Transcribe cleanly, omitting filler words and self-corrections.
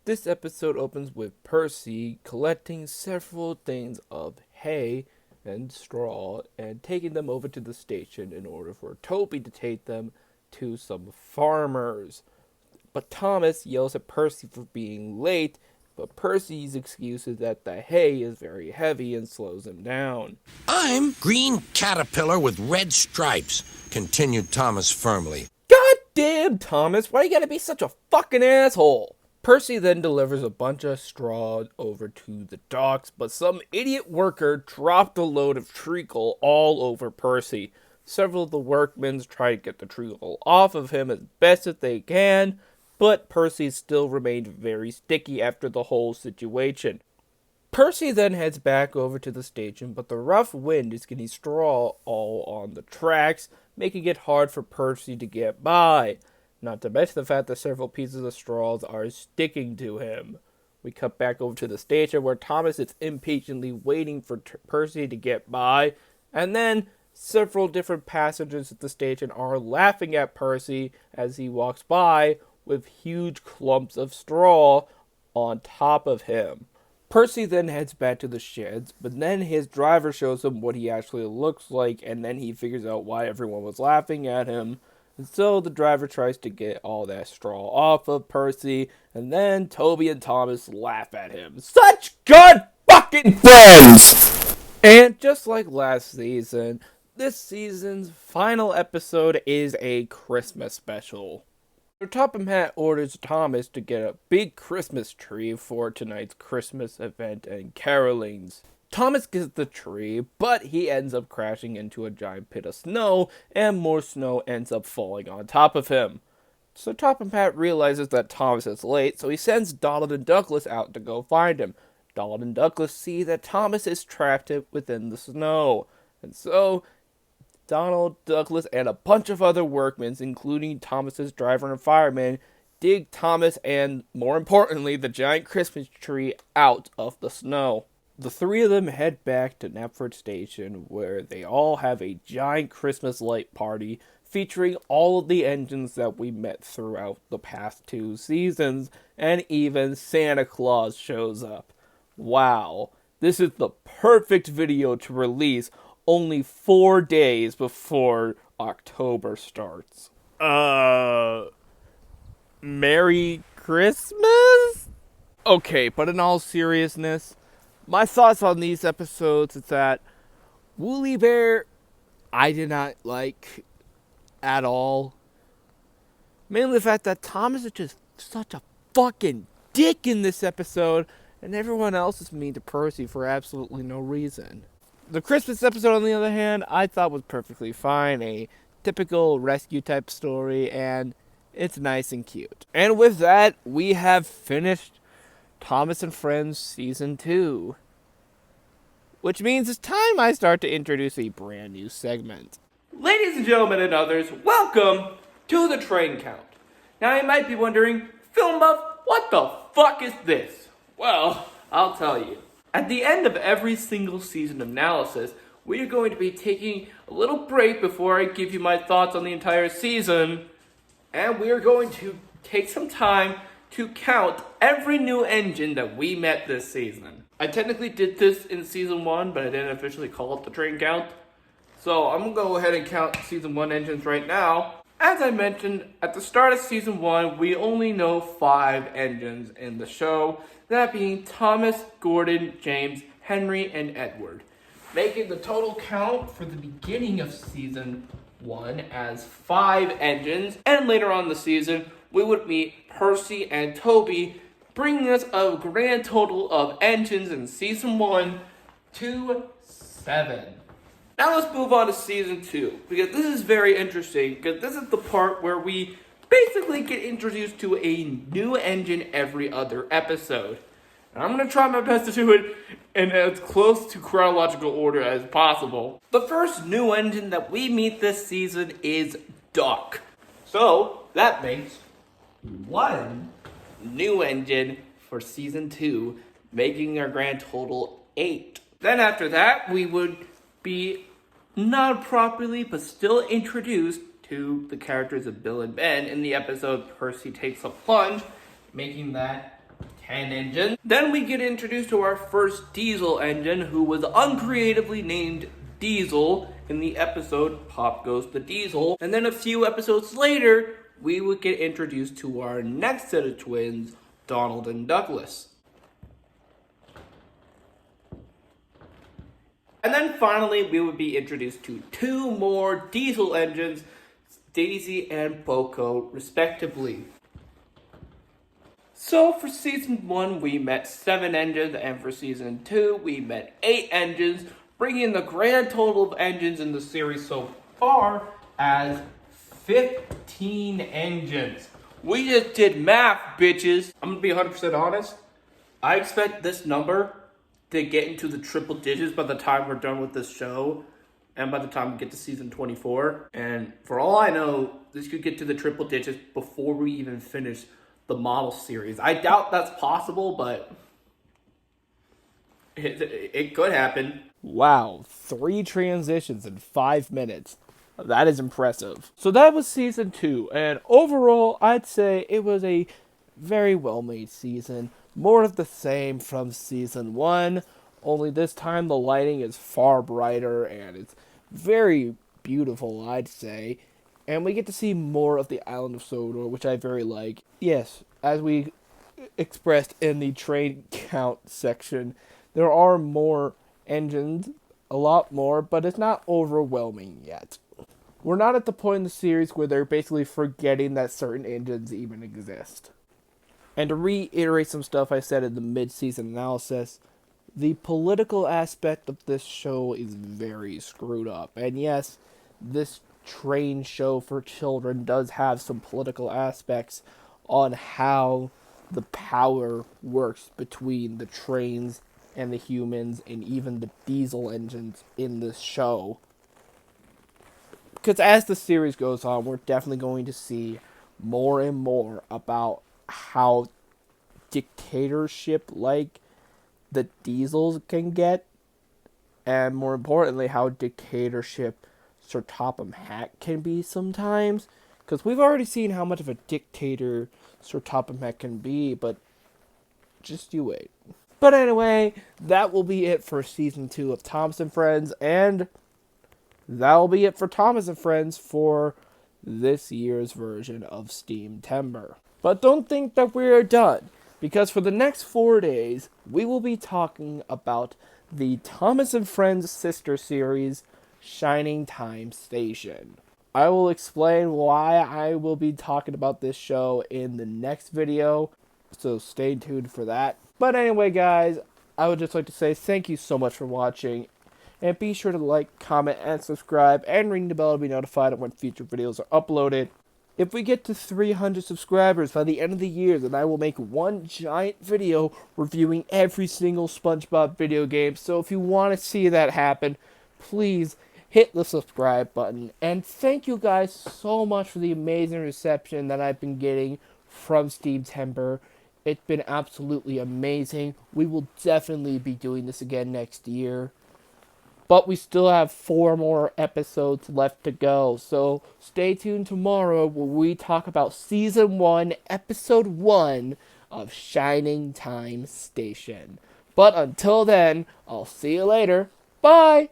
This episode opens with Percy collecting several things of hay and straw and taking them over to the station in order for Toby to take them to some farmers. But Thomas yells at Percy for being late, but Percy's excuse is that the hay is very heavy and slows him down. "I'm green caterpillar with red stripes," continued Thomas firmly. God damn, Thomas, why you gotta be such a fucking asshole? Percy then delivers a bunch of straw over to the docks, but some idiot worker dropped a load of treacle all over Percy. Several of the workmen try to get the treacle off of him as best as they can, but Percy still remained very sticky after the whole situation. Percy then heads back over to the station, but the rough wind is getting straw all on the tracks, making it hard for Percy to get by. Not to mention the fact that several pieces of straws are sticking to him. We cut back over to the station where Thomas is impatiently waiting for Percy to get by, and then several different passengers at the station are laughing at Percy as he walks by with huge clumps of straw on top of him. Percy then heads back to the sheds, but then his driver shows him what he actually looks like, and then he figures out why everyone was laughing at him. And so the driver tries to get all that straw off of Percy, and then Toby and Thomas laugh at him. Such good fucking friends! And just like last season, this season's final episode is a Christmas special. So Topham Hatt orders Thomas to get a big Christmas tree for tonight's Christmas event and carolings. Thomas gets the tree, but he ends up crashing into a giant pit of snow, and more snow ends up falling on top of him. So Topham Hatt realizes that Thomas is late, so he sends Donald and Douglas out to go find him. Donald and Douglas see that Thomas is trapped within the snow, and so Donald, Douglas, and a bunch of other workmen, including Thomas's driver and fireman, dig Thomas and, more importantly, the giant Christmas tree out of the snow. The three of them head back to Knapford Station, where they all have a giant Christmas light party featuring all of the engines that we met throughout the past 2 seasons, and even Santa Claus shows up. Wow, this is the perfect video to release only 4 days before October starts. Merry Christmas? Okay, but in all seriousness, my thoughts on these episodes is that Woolly Bear, I did not like at all. Mainly the fact that Thomas is just such a fucking dick in this episode, and everyone else is mean to Percy for absolutely no reason. The Christmas episode, on the other hand, I thought was perfectly fine. A typical rescue type story, and it's nice and cute. And with that, we have finished Thomas and Friends Season 2. Which means it's time I start to introduce a brand new segment. Ladies and gentlemen and others, welcome to the Train Count. Now you might be wondering, Film Buff, what the fuck is this? Well, I'll tell you. At the end of every single season analysis, we are going to be taking a little break before I give you my thoughts on the entire season. And we are going to take some time to count every new engine that we met this season. I technically did this in Season 1, but I didn't officially call it the Train Count. So I'm going to go ahead and count Season 1 engines right now. As I mentioned, at the start of Season 1, we only know 5 engines in the show. That being Thomas, Gordon, James, Henry, and Edward. Making the total count for the beginning of Season 1 as 5 engines. And later on in the season, we would meet Percy and Toby, bringing us a grand total of engines in Season 1 to 7. Now let's move on to Season 2, because this is very interesting, because this is the part where we basically get introduced to a new engine every other episode. And I'm going to try my best to do it in as close to chronological order as possible. The first new engine that we meet this season is Duck. So, that makes 1 new engine for Season 2, making our grand total 8. Then after that, we would be not properly, but still introduced to the characters of Bill and Ben in the episode Percy Takes a Plunge, making that 10 engines. Then we get introduced to our first diesel engine, who was uncreatively named Diesel in the episode Pop Goes the Diesel. And then a few episodes later, we would get introduced to our next set of twins, Donald and Douglas. And then finally, we would be introduced to 2 more diesel engines, Daisy and Poco, respectively. So for season 1, we met 7 engines, and for season 2, we met 8 engines, bringing the grand total of engines in the series so far as 15 engines. We just did math, bitches. I'm gonna be 100% honest. I expect this number to get into the triple digits by the time we're done with this show and by the time we get to season 24. And for all I know, this could get to the triple digits before we even finish the model series. I doubt that's possible, but it could happen. Wow, 3 transitions in 5 minutes. That is impressive. So that was season 2, and overall, I'd say it was a very well-made season. More of the same from season 1, only this time the lighting is far brighter, and it's very beautiful, I'd say. And we get to see more of the island of Sodor, which I very like. Yes, as we expressed in the train count section, there are more engines, a lot more, but it's not overwhelming yet. We're not at the point in the series where they're basically forgetting that certain engines even exist. And to reiterate some stuff I said in the mid-season analysis, the political aspect of this show is very screwed up. And yes, this train show for children does have some political aspects on how the power works between the trains and the humans and even the diesel engines in this show. Because as the series goes on, we're definitely going to see more and more about how dictatorship-like the diesels can get, and more importantly, how dictatorship Sir Topham Hatt can be sometimes. Because we've already seen how much of a dictator Sir Topham Hatt can be, but just you wait. But anyway, that will be it for season 2 of Thomas and Friends, and that'll be it for Thomas and Friends for this year's version of SteamTember. But don't think that we're done, because for the next 4 days, we will be talking about the Thomas and Friends sister series, Shining Time Station. I will explain why I will be talking about this show in the next video, so stay tuned for that. But anyway, guys, I would just like to say thank you so much for watching, and be sure to like, comment, and subscribe, and ring the bell to be notified of when future videos are uploaded. If we get to 300 subscribers by the end of the year, then I will make one giant video reviewing every single SpongeBob video game. So if you want to see that happen, please hit the subscribe button. And thank you guys so much for the amazing reception that I've been getting from SteamTember. It's been absolutely amazing. We will definitely be doing this again next year. But we still have 4 more episodes left to go. So stay tuned tomorrow where we talk about Season 1, Episode 1 of Shining Time Station. But until then, I'll see you later. Bye!